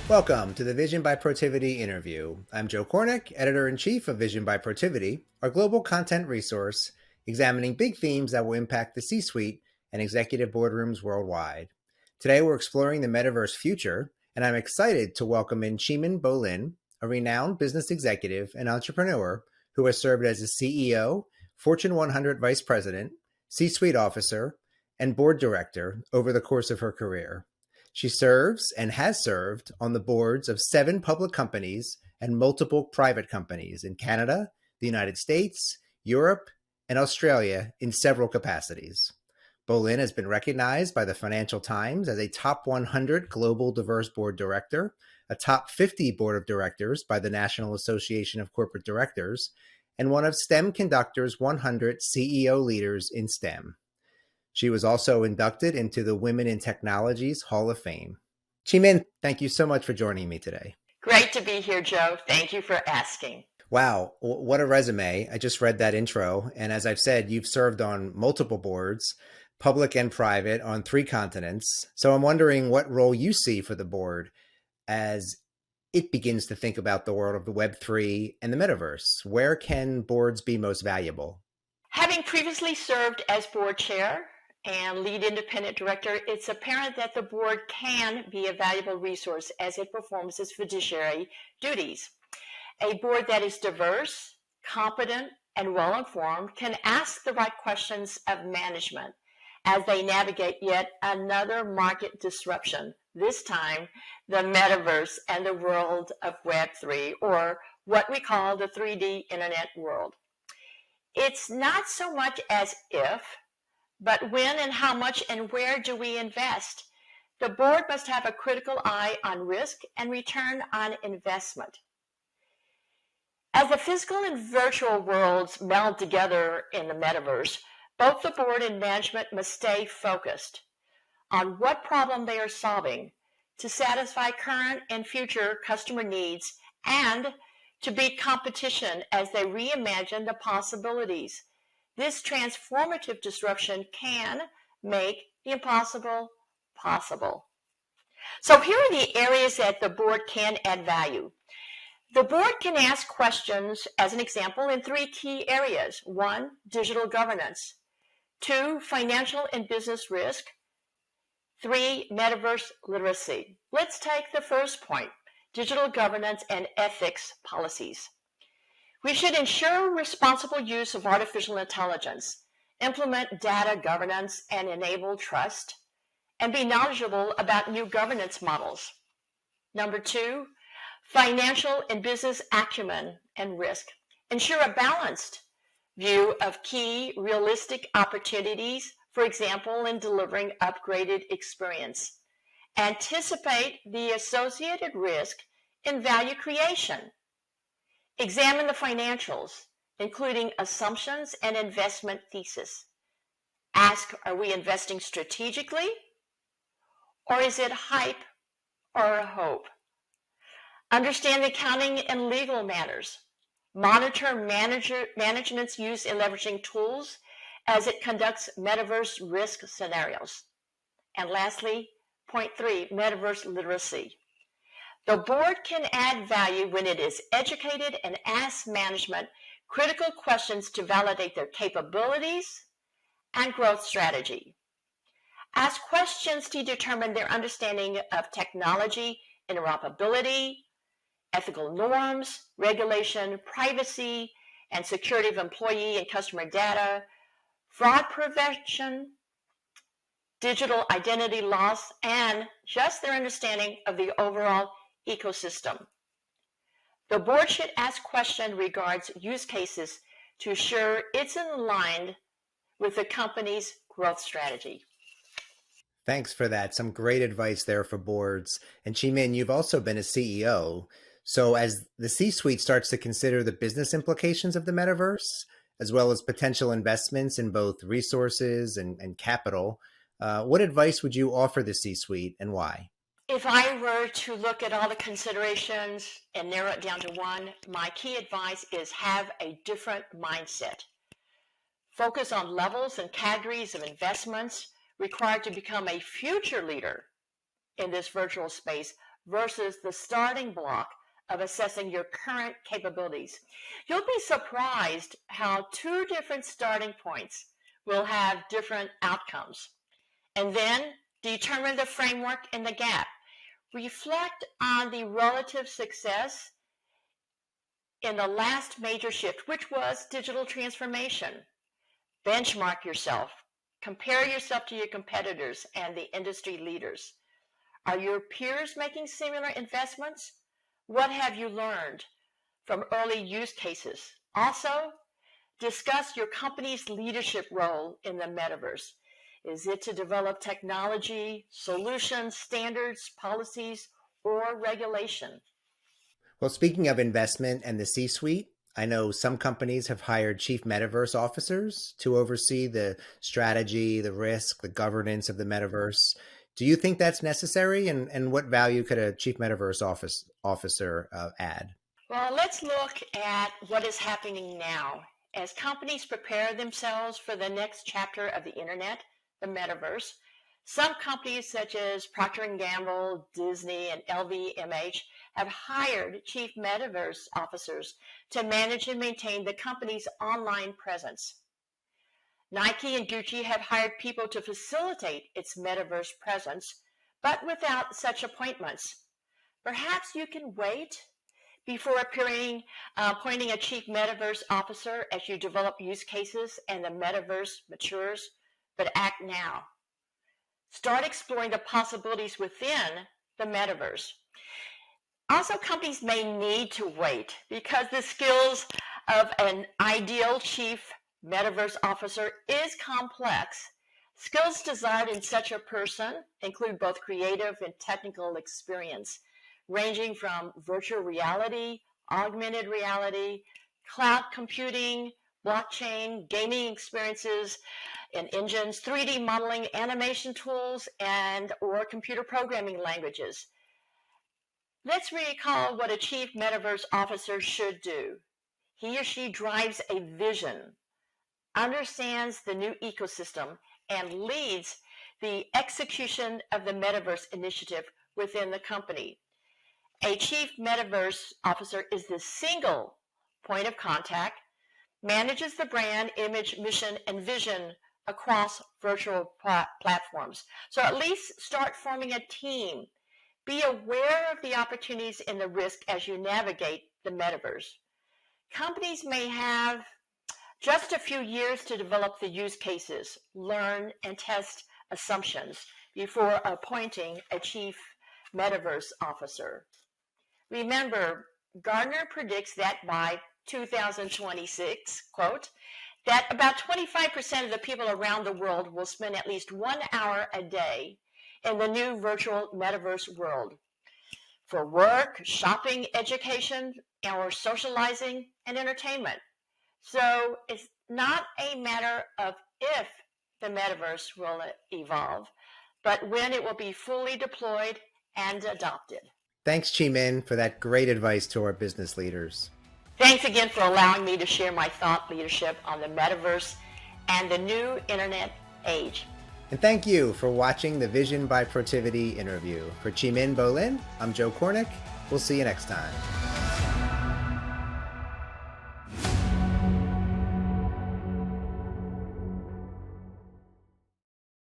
Welcome to the Vision by Protiviti interview. I'm Joe Kornik, Editor-in-Chief of Vision by Protiviti, our global content resource examining big themes that will impact the C-suite and executive boardrooms worldwide. Today, we're exploring the metaverse future, and I'm excited to welcome in Cheemin Bo-Linn, a renowned business executive and entrepreneur who has served as a CEO, Fortune 100 Vice President, C-suite officer, and board director over the course of her career. She serves and has served on the boards of 7 public companies and multiple private companies in Canada, the United States, Europe, and Australia in several capacities. Bo-Linn has been recognized by the Financial Times as a top 100 global diverse board director, a top 50 board of directors by the National Association of Corporate Directors, and one of STEM Conductor's 100 CEO leaders in STEM. She was also inducted into the Women in Technology's Hall of Fame. Cheemin, thank you so much for joining me today. Great to be here, Joe. Thank you for asking. Wow, what a resume. I just read that intro. And as I've said, you've served on multiple boards, public and private, on 3 continents. So I'm wondering what role you see for the board as it begins to think about the world of the Web3 and the metaverse. Where can boards be most valuable? Having previously served as board chair and lead independent director, it's apparent that the board can be a valuable resource as it performs its fiduciary duties. A board that is diverse, competent, and well-informed can ask the right questions of management as they navigate yet another market disruption, this time the metaverse and the world of Web3, or what we call the 3D internet world. It's not so much as if, but when and how much and where do we invest? The board must have a critical eye on risk and return on investment. As the physical and virtual worlds meld together in the metaverse, both the board and management must stay focused on what problem they are solving to satisfy current and future customer needs and to beat competition as they reimagine the possibilities. This transformative disruption can make the impossible possible. So here are the areas that the board can add value. The board can ask questions, as an example, in 3 key areas. 1, digital governance. 2, financial and business risk. 3, metaverse literacy. Let's take the first point, digital governance and ethics policies. We should ensure responsible use of artificial intelligence, implement data governance, and enable trust, and be knowledgeable about new governance models. Number 2, financial and business acumen and risk. Ensure a balanced view of key realistic opportunities, for example, in delivering upgraded experience. Anticipate the associated risk in value creation. Examine the financials, including assumptions and investment thesis. Ask, are we investing strategically? Or is it hype or hope? Understand accounting and legal matters. Monitor management's use in leveraging tools as it conducts metaverse risk scenarios. And lastly, point 3, metaverse literacy. The board can add value when it is educated and asks management critical questions to validate their capabilities and growth strategy. Ask questions to determine their understanding of technology, interoperability, ethical norms, regulation, privacy, and security of employee and customer data, fraud prevention, digital identity loss, and just their understanding of the overall ecosystem. The board should ask questions regards use cases to ensure it's aligned with the company's growth strategy. Thanks for that. Some great advice there for boards. And Cheemin, you've also been a CEO. So as the C-suite starts to consider the business implications of the metaverse, as well as potential investments in both resources and capital, what advice would you offer the C-suite and why? If I were to look at all the considerations and narrow it down to one, my key advice is have a different mindset. Focus on levels and categories of investments required to become a future leader in this virtual space versus the starting block of assessing your current capabilities. You'll be surprised how two different starting points will have different outcomes. And then determine the framework and the gap. Reflect on the relative success in the last major shift, which was digital transformation. Benchmark yourself. Compare yourself to your competitors and the industry leaders. Are your peers making similar investments? What have you learned from early use cases? Also, discuss your company's leadership role in the metaverse. Is it to develop technology, solutions, standards, policies, or regulation? Well, speaking of investment and the C-suite, I know some companies have hired chief metaverse officers to oversee the strategy, the risk, the governance of the metaverse. Do you think that's necessary? And what value could a chief metaverse officer add? Well, let's look at what is happening now. As companies prepare themselves for the next chapter of the internet, the metaverse, some companies such as Procter & Gamble, Disney, and LVMH have hired chief metaverse officers to manage and maintain the company's online presence. Nike and Gucci have hired people to facilitate its metaverse presence, but without such appointments. Perhaps you can wait before appointing a chief metaverse officer as you develop use cases and the metaverse matures, but act now. Start exploring the possibilities within the metaverse. Also, companies may need to wait because the skills of an ideal chief metaverse officer is complex. Skills desired in such a person include both creative and technical experience, ranging from virtual reality, augmented reality, cloud computing, blockchain, gaming experiences and engines, 3D modeling, animation tools, and or computer programming languages. Let's recall what a chief metaverse officer should do. He or she drives a vision, understands the new ecosystem, and leads the execution of the metaverse initiative within the company. A chief metaverse officer is the single point of contact, manages the brand, image, mission, and vision across virtual platforms. So at least start forming a team. Be aware of the opportunities and the risk as you navigate the metaverse. Companies may have just a few years to develop the use cases, learn and test assumptions before appointing a chief metaverse officer. Remember, Gartner predicts that by 2026, quote, that about 25% of the people around the world will spend at least 1 hour a day in the new virtual metaverse world for work, shopping, education, or socializing and entertainment. So it's not a matter of if the metaverse will evolve, but when it will be fully deployed and adopted. Thanks, Cheemin, for that great advice to our business leaders. Thanks again for allowing me to share my thought leadership on the metaverse and the new internet age. And thank you for watching the Vision by Protiviti interview. For Cheemin Bo-Linn, I'm Joe Kornik. We'll see you next time.